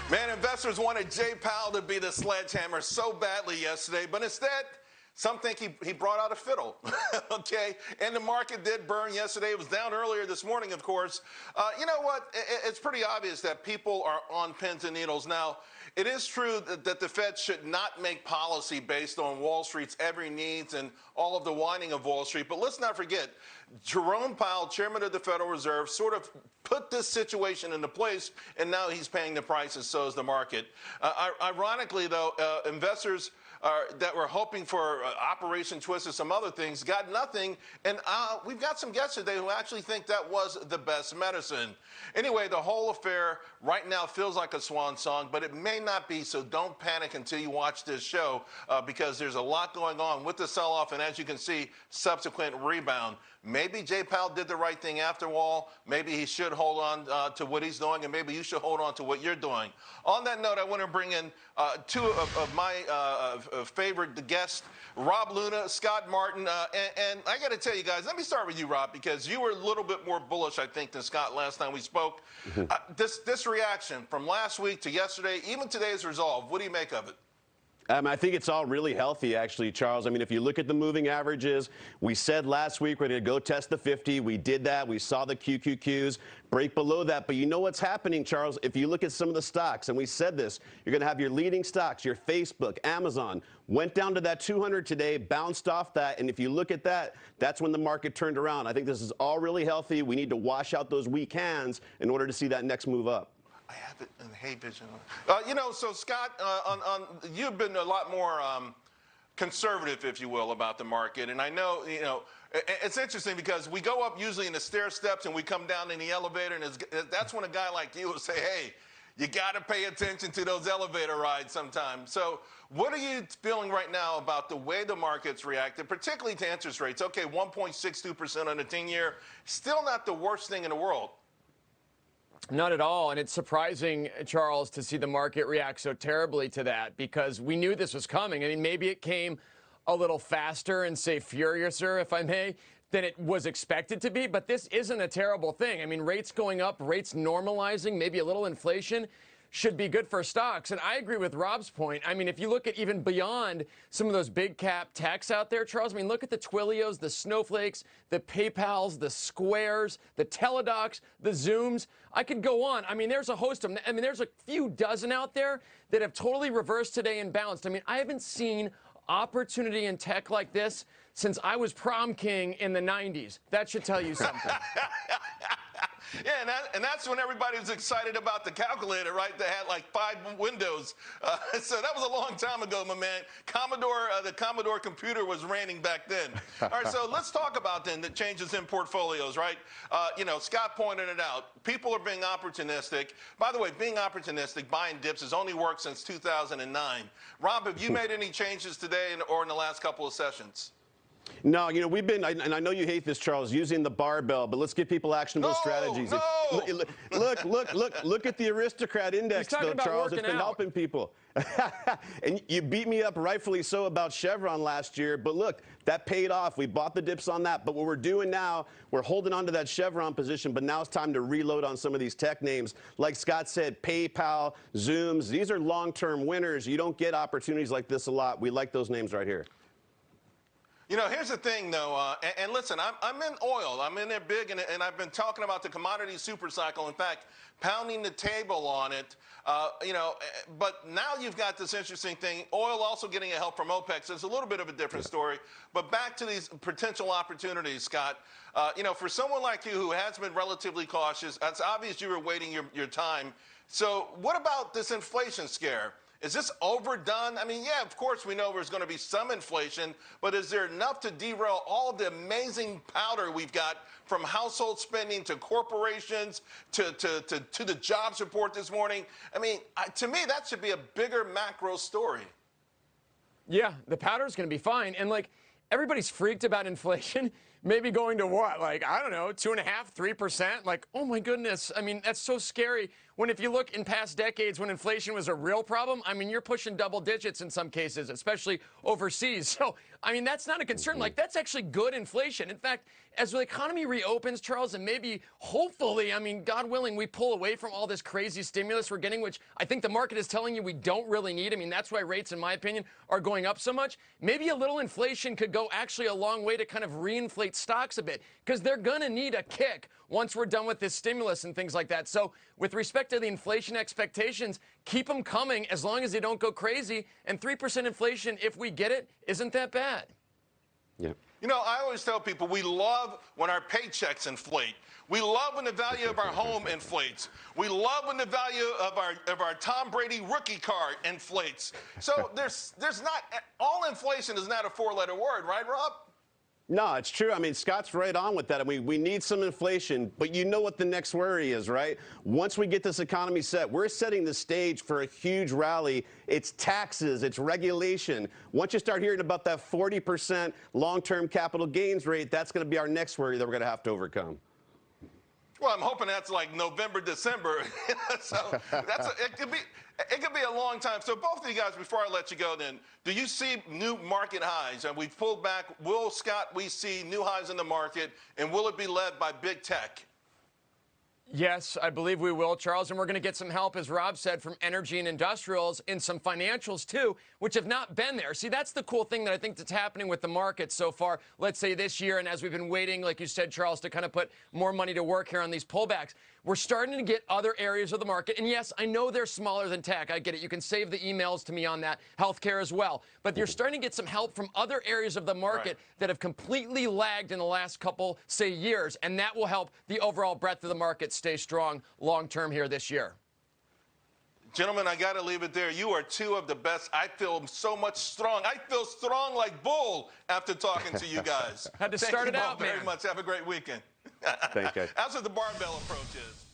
Man, investors wanted Jay Powell to be the sledgehammer so badly yesterday, but instead, some think he brought out a fiddle, okay? And the market did burn yesterday. It was down earlier this morning, of course. You know what? It's pretty obvious that people are on pins and needles. Now, it is true that the Fed should not make policy based on Wall Street's every needs and all of the whining of Wall Street. But let's not forget, Jerome Powell, chairman of the Federal Reserve, sort of put this situation into place, and now he's paying the prices, so is the market. Ironically, though, investors that were hoping for Operation Twist or some other things got nothing, and we've got some guests today who actually think that was the best medicine. Anyway, the whole affair right now feels like a swan song, but it may not be, so don't panic until you watch this show because there's a lot going on with the sell-off, and as you can see, subsequent rebound. Maybe Jay Powell did the right thing after all. Maybe he should hold on to what he's doing, and maybe you should hold on to what you're doing. On that note, I want to bring in two of my favorite guests, Rob Luna, Scott Martin, and I got to tell you guys, let me start with you, Rob, because you were a little bit more bullish, I think, than Scott last time we spoke. This reaction from last week to yesterday, even today's resolve, what do you make of it? I think it's all really healthy, actually, Charles. I mean, if you look at the moving averages, we said last week we're going to go test the 50. We did that. We saw the QQQs break below that. But you know what's happening, Charles? If you look at some of the stocks, and we said this, you're going to have your leading stocks, your Facebook, Amazon, went down to that 200 today, bounced off that. And if you look at that, that's when the market turned around. I think this is all really healthy. We need to wash out those weak hands in order to see that next move up. I have it in Hey Vision. You know, so Scott, you've been a lot more conservative, if you will, about the market. And I know, you know, it's interesting because we go up usually in the stair steps and we come down in the elevator, and that's when a guy like you will say, hey, you got to pay attention to those elevator rides sometimes. So what are you feeling right now about the way the market's reacted, particularly to interest rates? Okay, 1.62% on the 10-year, still not the worst thing in the world. Not at all. And it's surprising, Charles, to see the market react so terribly to that because we knew this was coming. I mean, maybe it came a little faster and, say, furiouser, if I may, than it was expected to be. But this isn't a terrible thing. I mean, rates going up, rates normalizing, maybe a little inflation should be good for stocks. And I agree with Rob's point. I mean, if you look at even beyond some of those big cap techs out there, Charles, I mean, look at the Twilios, the Snowflakes, the PayPals, the Squares, the Teladocs, the Zooms. I could go on. I mean, there's a host of them. I mean, there's a few dozen out there that have totally reversed today and bounced. I mean, I haven't seen opportunity in tech like this since I was prom king in the 90s. That should tell you something. Yeah, and that's when everybody was excited about the calculator, right? That had like 5 windows. So that was a long time ago, my man. The Commodore computer was reigning back then. All right, so let's talk about then the changes in portfolios, right? You know, Scott pointed it out. People are being opportunistic. By the way, being opportunistic, buying dips, has only worked since 2009. Rob, have you made any changes today or in the last couple of sessions? No, you know, we've been, and I know you hate this, Charles, using the barbell, but let's give people actionable strategies. No. Look at the Aristocrat Index, though, Charles. It's been helping people. And you beat me up, rightfully so, about Chevron last year, but look, that paid off. We bought the dips on that, but what we're doing now, we're holding on to that Chevron position, but now it's time to reload on some of these tech names. Like Scott said, PayPal, Zooms, these are long-term winners. You don't get opportunities like this a lot. We like those names right here. You know, here's the thing, though, and listen, I'm in oil. I'm in there big, and I've been talking about the commodity super cycle. In fact, pounding the table on it, you know, but now you've got this interesting thing. Oil also getting help from OPEC, so it's a little bit of a different story. But back to these potential opportunities, Scott. You know, for someone like you who has been relatively cautious, it's obvious you were waiting your time. So what about this inflation scare? Is this overdone? I mean, yeah, of course we know there's going to be some inflation, but is there enough to derail all of the amazing powder we've got from household spending to corporations to the jobs report this morning? I mean, to me, that should be a bigger macro story. Yeah, the powder's going to be fine. And, like, everybody's freaked about inflation maybe going to what? Like, I don't know, 2.5%, 3%? Like, oh my goodness. I mean, that's so scary. When if you look in past decades when inflation was a real problem, I mean, you're pushing double digits in some cases, especially overseas. So, I mean, that's not a concern. Like, that's actually good inflation. In fact, as the economy reopens, Charles, and maybe, hopefully, I mean, God willing, we pull away from all this crazy stimulus we're getting, which I think the market is telling you we don't really need. I mean, that's why rates, in my opinion, are going up so much. Maybe a little inflation could go actually a long way to kind of reinflate stocks a bit, because they're going to need a kick once we're done with this stimulus and things like that. So with respect to the inflation expectations, keep them coming as long as they don't go crazy. And 3% inflation, if we get it, isn't that bad. Yeah. You know, I always tell people we love when our paychecks inflate. We love when the value of our home inflates. We love when the value of our Tom Brady rookie card inflates. So there's not, all inflation is not a four-letter word, right, Rob? No, it's true. I mean, Scott's right on with that. I mean, we need some inflation, but you know what the next worry is, right? Once we get this economy set, we're setting the stage for a huge rally. It's taxes, it's regulation. Once you start hearing about that 40% long-term capital gains rate, that's going to be our next worry that we're going to have to overcome. Well, I'm hoping that's like November, December. So it could be a long time. So both of you guys, before I let you go then, do you see new market highs? And we've pulled back. Will, Scott, we see new highs in the market, and will it be led by big tech? Yes, I believe we will, Charles, and we're going to get some help, as Rob said, from energy and industrials and some financials, too, which have not been there. See, that's the cool thing that I think that's happening with the market so far, let's say this year, and as we've been waiting, like you said, Charles, to kind of put more money to work here on these pullbacks. We're starting to get other areas of the market, and yes, I know they're smaller than tech. I get it. You can save the emails to me on that. Healthcare as well. But you're starting to get some help from other areas of the market that have completely lagged in the last couple, say, years, and that will help the overall breadth of the market stay strong long-term here this year. Gentlemen, I got to leave it there. You are two of the best. I feel so much strong. I feel strong like bull after talking to you guys. Had to start it out, Thank you both very much. Have a great weekend. Thank you. That's what the barbell approach is.